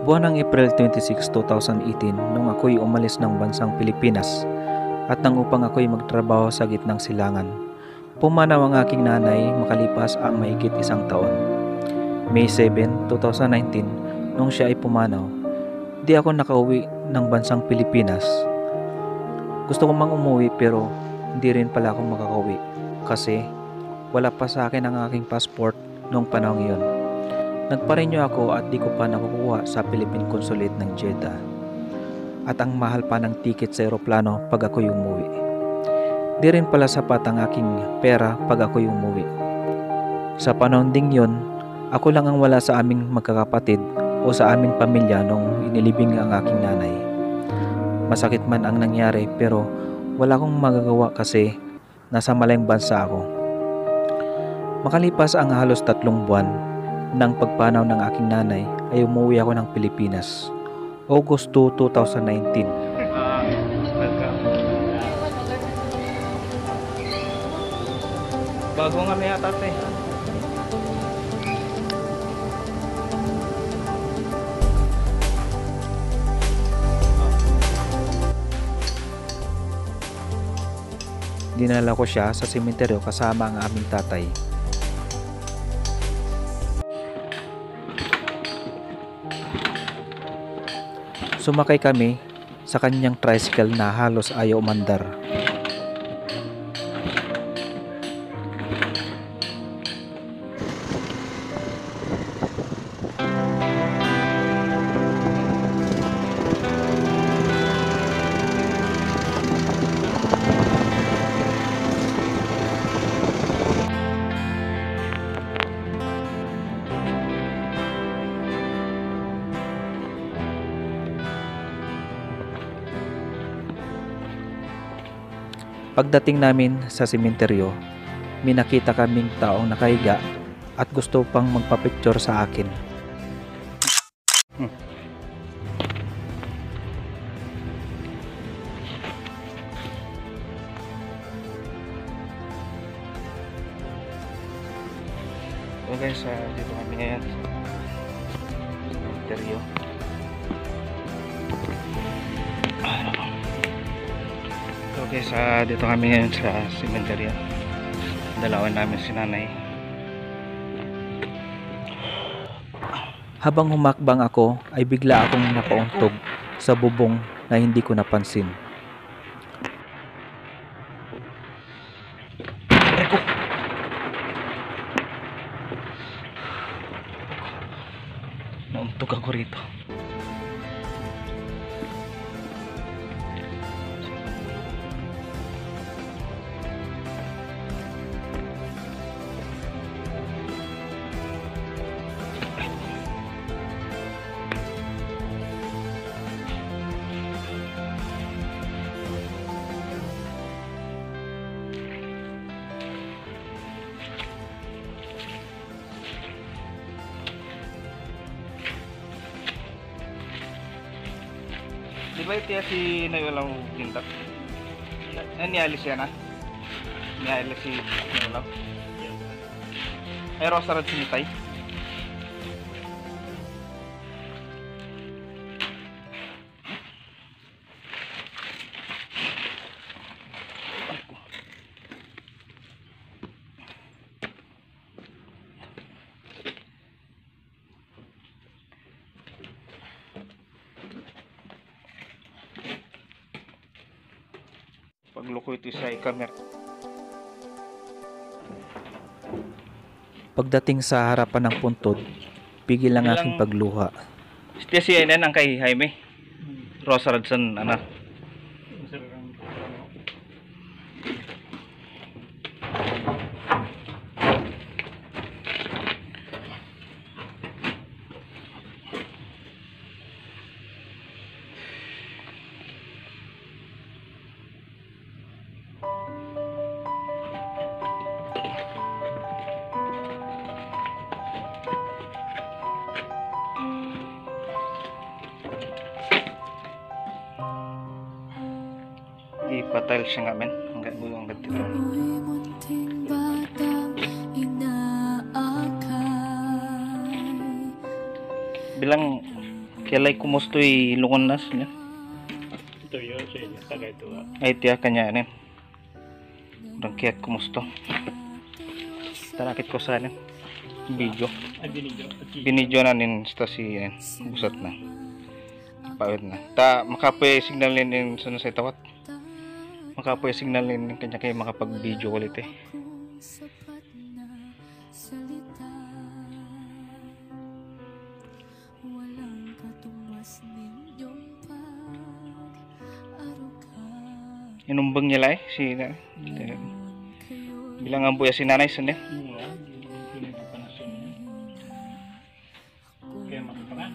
Buwan ng April 26, 2018 nung ako'y umalis ng bansang Pilipinas at nang upang ako'y magtrabaho sa gitnang silangan. Pumanaw ang aking nanay makalipas ang mahigit isang taon. May 7, 2019 nung siya ay pumanaw, di ako nakauwi ng bansang Pilipinas. Gusto ko mang umuwi pero hindi rin pala ako makakauwi kasi wala pa sa akin ang aking passport noong panahon iyon. Nagpa-renew ako at di ko pa nakukuha sa Philippine Consulate ng Jeddah. At ang mahal pa ng ticket sa eroplano pag ako'y umuwi. Di rin pala sapat ang aking pera pag ako'y umuwi. Sa panahon ding yon, ako lang ang wala sa aming magkakapatid o sa aming pamilya nung inilibing ang aking nanay. Masakit man ang nangyari pero wala akong magagawa kasi nasa malayong bansa ako. Makalipas ang halos 3 buwan ng pagpanaw ng aking nanay ay umuwi ako ng Pilipinas. August 2, 2019. Bago nga may atat eh. Dinala ko siya sa sementeryo kasama ang aming tatay. Sumakay kami sa kanyang tricycle na halos ayaw umandar. Pagdating namin sa sementeryo, may nakita kaming taong nakahiga at gusto pang magpa-picture sa akin. So guys, dito kami ngayon sa sementeryo. Okay, dito kami ngayon sa sementeryo. Dalawan namin si nanay. Habang humakbang ako ay bigla akong napauntog sa bubong na hindi ko napansin. Nauntog ako rito. Di ba ito si Nayolaw Gintak? Nialis yan Nialis si Nayolaw? Ay Rosarad sinitay? Pagloko ito sa camera. Pagdating sa harapan ng puntod, pigil ang aking pagluha. Siya si CNN ang kay Jaime Rosa Radson, ipatile siya nga men hanggang buong dito. Bilang Siya'y kumustoy lungon nas niya. Ito yun, siya taga ito. Ay tiya kanya nin. Urang kiyat kumusto. Tanakit ko sa nin. Video. Ay, Binidyo na nin sta si busat na. Pawid na. Ta makapoy signal nin sa tawat. Makapoy signal nin kanya kay makapag-video ulit eh. Inumbang niya lang si bilang ang buya si nanay sandya. Kaya makipangan.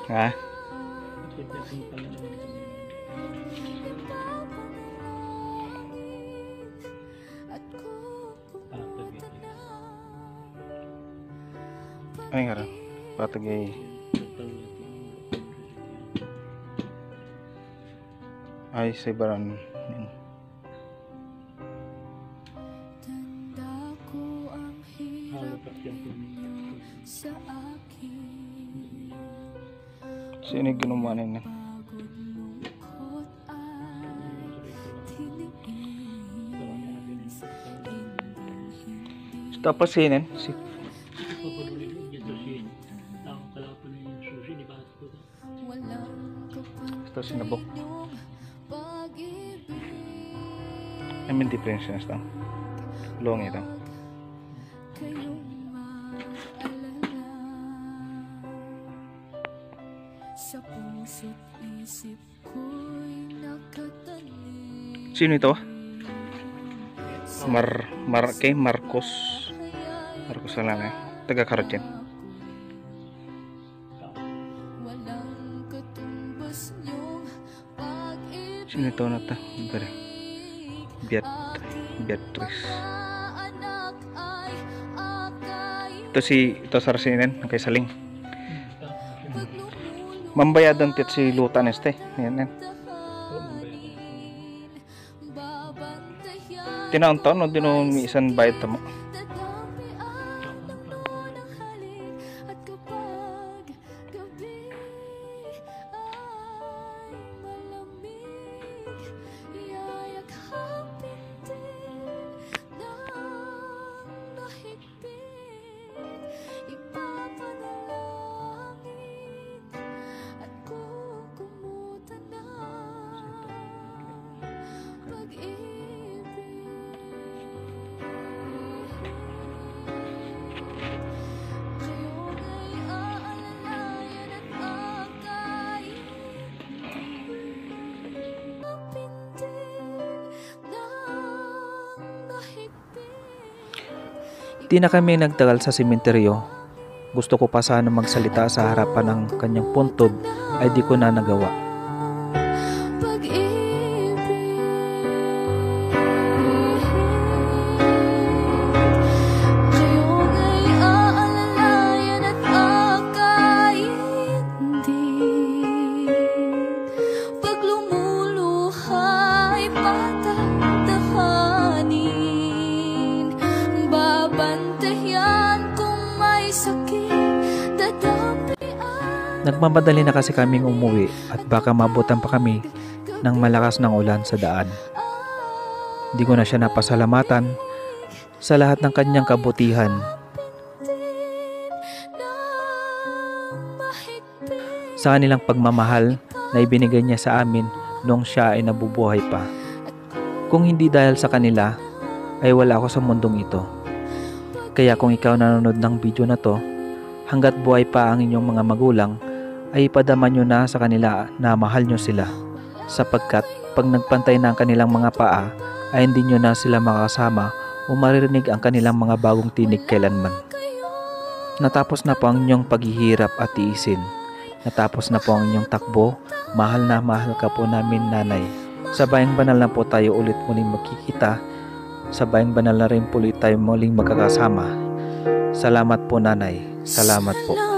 Ha? Ano nga rin? Patagay. Ay, sa ibaran. Sino yung ginumanin yan? Tapos sinin? Ito sinabok. I mean difference na ito. Long ito. Sino ito? Marcos lang eh. Taga Karachen. Sino ito na ito? Beatrice. Ito Sarasinen kay Saling. Mambayadan tit si Lutan este. Yan. Tinaon-taon no dino misan bayad tamo. Di na kami nagtagal sa sementeryo. Gusto ko pa sana magsalita sa harapan ng kanyang puntod ay di ko na nagawa. Nagmamadali na kasi kaming umuwi at baka mabutan pa kami ng malakas ng ulan sa daan. Di ko na siya napasalamatan sa lahat ng kanyang kabutihan. Sa kanilang pagmamahal na ibinigay niya sa amin noong siya ay nabubuhay pa. Kung hindi dahil sa kanila, ay wala ako sa mundong ito. Kaya kung ikaw nanonood ng video na to, hanggat buhay pa ang inyong mga magulang, ay ipadama nyo na sa kanila na mahal nyo sila, sapagkat pag nagpantay na ang kanilang mga paa ay hindi nyo na sila makasama o maririnig ang kanilang mga bagong tinig kailanman. Natapos na po ang inyong paghihirap at tiisin. Natapos na po ang inyong takbo. Mahal na mahal ka po namin, Nanay. Sa Bayang Banal na po tayo ulit muling magkikita. Sa Bayang Banal na rin po ulit tayo muling magkakasama. Salamat po, Nanay. Salamat po.